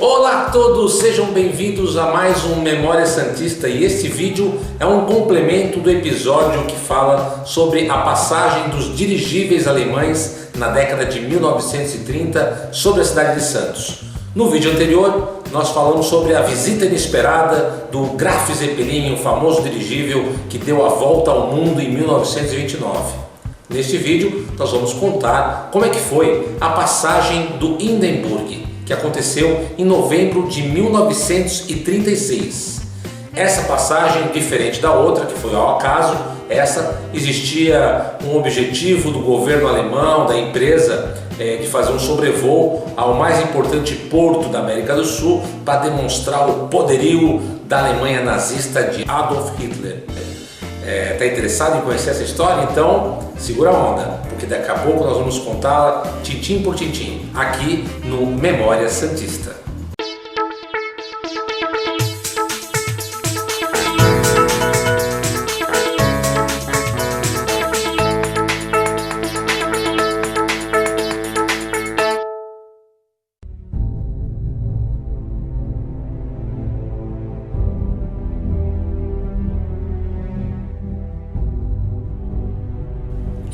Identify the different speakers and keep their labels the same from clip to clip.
Speaker 1: Olá a todos, sejam bem-vindos a mais um Memória Santista e este vídeo é um complemento do episódio que fala sobre a passagem dos dirigíveis alemães na década de 1930 sobre a cidade de Santos. No vídeo anterior, nós falamos sobre a visita inesperada do Graf Zeppelin, o famoso dirigível que deu a volta ao mundo em 1929. Neste vídeo, nós vamos contar como é que foi a passagem do Hindenburg, que aconteceu em novembro de 1936. Essa passagem, diferente da outra, que foi ao acaso, essa existia um objetivo do governo alemão, da empresa, de fazer um sobrevoo ao mais importante porto da América do Sul para demonstrar o poderio da Alemanha nazista de Adolf Hitler. Está interessado em conhecer essa história? Então segura a onda, porque daqui a pouco nós vamos contá-la tintim por tintim, aqui no Memória Santista.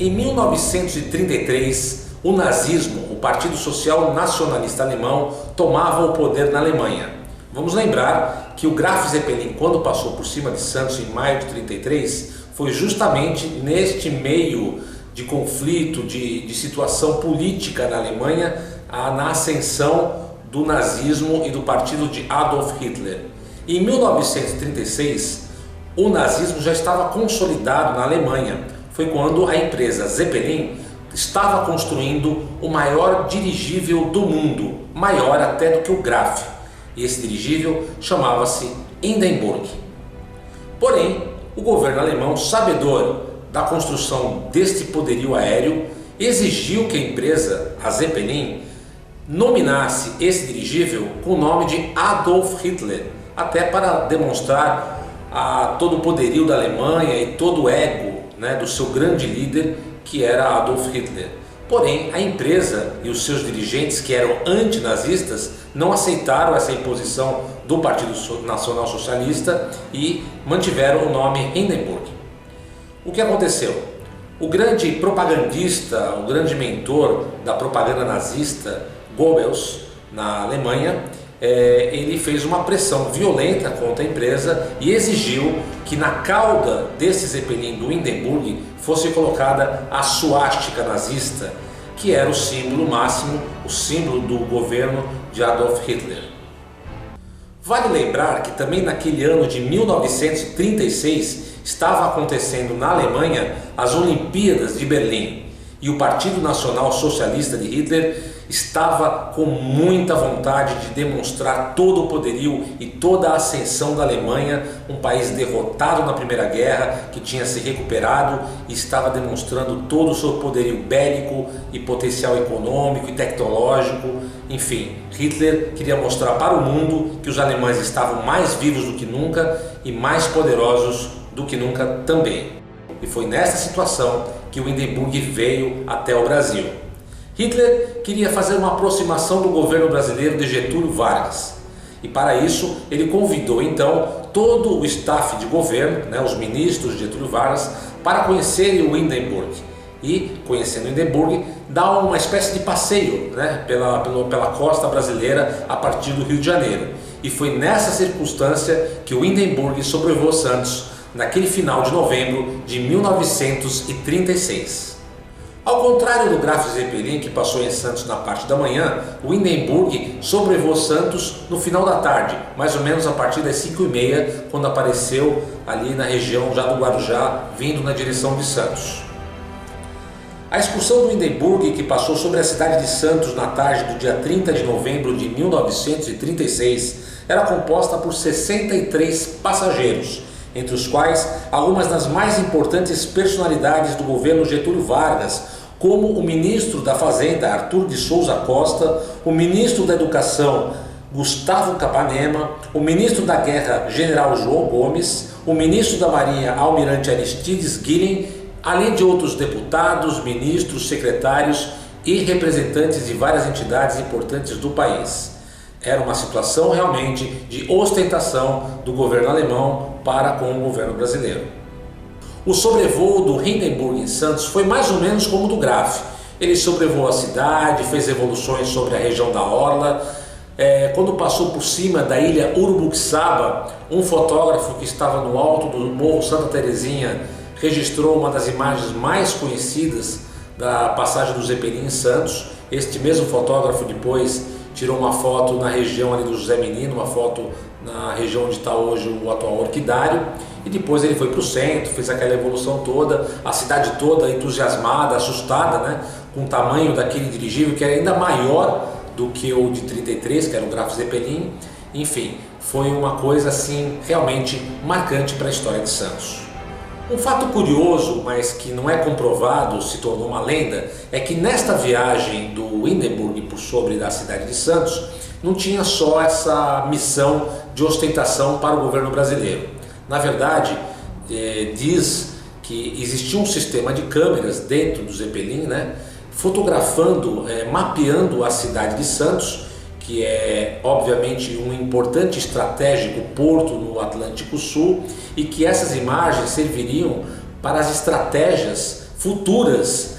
Speaker 1: Em 1933, o nazismo, o Partido Social Nacionalista Alemão, tomava o poder na Alemanha. Vamos lembrar que o Graf Zeppelin, quando passou por cima de Santos em maio de 1933, foi justamente neste meio de conflito, de situação política na Alemanha, na ascensão do nazismo e do partido de Adolf Hitler. Em 1936, o nazismo já estava consolidado na Alemanha. Foi quando a empresa Zeppelin estava construindo o maior dirigível do mundo, maior até do que o Graf. E esse dirigível chamava-se Hindenburg. Porém, o governo alemão, sabedor da construção deste poderio aéreo, exigiu que a empresa, a Zeppelin, nominasse esse dirigível com o nome de Adolf Hitler, até para demonstrar todo o poderio da Alemanha e todo o ego do seu grande líder, que era Adolf Hitler. Porém, a empresa e os seus dirigentes, que eram antinazistas, não aceitaram essa imposição do Partido Nacional Socialista e mantiveram o nome Hindenburg. O que aconteceu? O grande propagandista, o grande mentor da propaganda nazista, Goebbels, na Alemanha, ele fez uma pressão violenta contra a empresa e exigiu que na cauda desse Zeppelin do Hindenburg fosse colocada a suástica nazista, que era o símbolo máximo, o símbolo do governo de Adolf Hitler. Vale lembrar que também naquele ano de 1936 estava acontecendo na Alemanha as Olimpíadas de Berlim e o Partido Nacional Socialista de Hitler estava com muita vontade de demonstrar todo o poderio e toda a ascensão da Alemanha, um país derrotado na Primeira Guerra, que tinha se recuperado e estava demonstrando todo o seu poderio bélico e potencial econômico e tecnológico. Enfim, Hitler queria mostrar para o mundo que os alemães estavam mais vivos do que nunca e mais poderosos do que nunca também. E foi nessa situação que o Hindenburg veio até o Brasil. Hitler queria fazer uma aproximação do governo brasileiro de Getúlio Vargas e para isso ele convidou então todo o staff de governo, os ministros de Getúlio Vargas, para conhecerem o Hindenburg e, conhecendo o Hindenburg, dar uma espécie de passeio pela costa brasileira a partir do Rio de Janeiro. E foi nessa circunstância que o Hindenburg sobrevoou Santos naquele final de novembro de 1936. Ao contrário do Graf Zeppelin, que passou em Santos na parte da manhã, o Hindenburg sobrevoou Santos no final da tarde, mais ou menos a partir das 5h30, quando apareceu ali na região já do Guarujá, vindo na direção de Santos. A excursão do Hindenburg, que passou sobre a cidade de Santos na tarde do dia 30 de novembro de 1936, era composta por 63 passageiros, entre os quais algumas das mais importantes personalidades do governo Getúlio Vargas, como o ministro da Fazenda Arthur de Souza Costa, o ministro da Educação Gustavo Capanema, o ministro da Guerra General João Gomes, o ministro da Marinha Almirante Aristides Guilhem, além de outros deputados, ministros, secretários e representantes de várias entidades importantes do país. Era uma situação realmente de ostentação do governo alemão para com o governo brasileiro. O sobrevoo do Hindenburg em Santos foi mais ou menos como o do Graff. Ele sobrevoou a cidade, fez evoluções sobre a região da Orla. Quando passou por cima da ilha Urubuxaba, um fotógrafo que estava no alto do Morro Santa Terezinha registrou uma das imagens mais conhecidas da passagem do Zeppelin em Santos. Este mesmo fotógrafo depois tirou uma foto na região ali do José Menino, uma foto na região onde está hoje o atual Orquidário, e depois ele foi para o centro, fez aquela evolução toda, a cidade toda entusiasmada, assustada, né, com o tamanho daquele dirigível que era ainda maior do que o de 33, que era o Graf Zeppelin. Enfim, foi uma coisa assim realmente marcante para a história de Santos. Um fato curioso, mas que não é comprovado, se tornou uma lenda, é que nesta viagem do Hindenburg por sobre da cidade de Santos, não tinha só essa missão de ostentação para o governo brasileiro. Na verdade, diz que existia um sistema de câmeras dentro do Zeppelin, né, fotografando, mapeando a cidade de Santos, que é obviamente um importante estratégico porto no Atlântico Sul, e que essas imagens serviriam para as estratégias futuras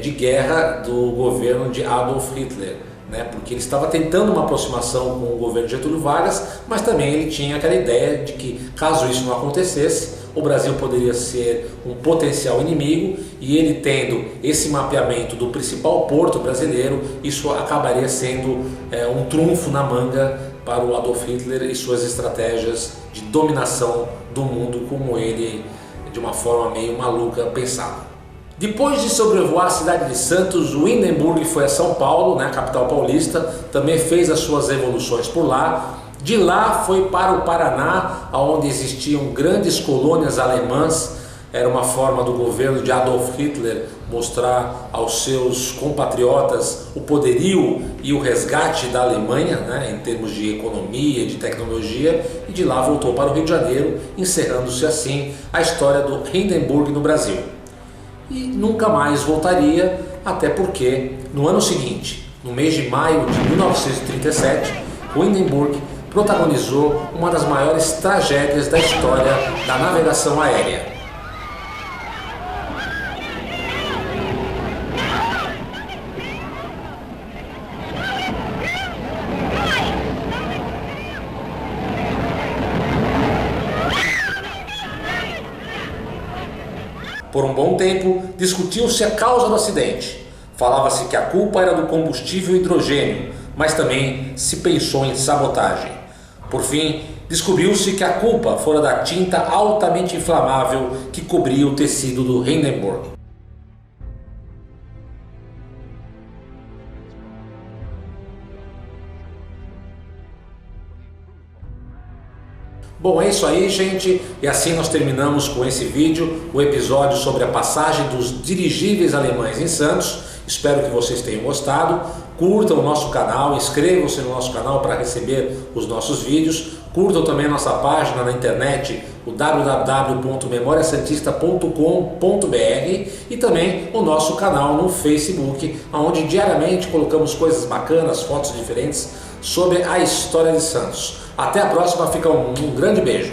Speaker 1: de guerra do governo de Adolf Hitler, né? Porque ele estava tentando uma aproximação com o governo de Getúlio Vargas, mas também ele tinha aquela ideia de que, caso isso não acontecesse, o Brasil poderia ser um potencial inimigo, e ele tendo esse mapeamento do principal porto brasileiro, isso acabaria sendo um trunfo na manga para o Adolf Hitler e suas estratégias de dominação do mundo, como ele, de uma forma meio maluca, pensava. Depois de sobrevoar a cidade de Santos, o Hindenburg foi a São Paulo, né, capital paulista, também fez as suas evoluções por lá. De lá foi para o Paraná, onde existiam grandes colônias alemãs. Era uma forma do governo de Adolf Hitler mostrar aos seus compatriotas o poderio e o resgate da Alemanha, né, em termos de economia, de tecnologia, e de lá voltou para o Rio de Janeiro, encerrando-se assim a história do Hindenburg no Brasil. E nunca mais voltaria, até porque no ano seguinte, no mês de maio de 1937, o Hindenburg protagonizou uma das maiores tragédias da história da navegação aérea. Por um bom tempo, discutiu-se a causa do acidente. Falava-se que a culpa era do combustível hidrogênio, mas também se pensou em sabotagem. Por fim, descobriu-se que a culpa fora da tinta altamente inflamável que cobria o tecido do Hindenburg. Bom, é isso aí, gente, e assim nós terminamos com esse vídeo, o episódio sobre a passagem dos dirigíveis alemães em Santos. Espero que vocês tenham gostado. Curtam o nosso canal, inscrevam-se no nosso canal para receber os nossos vídeos. Curtam também a nossa página na internet, o www.memoriasantista.com.br, e também o nosso canal no Facebook, onde diariamente colocamos coisas bacanas, fotos diferentes sobre a história de Santos. Até a próxima, fica um grande beijo.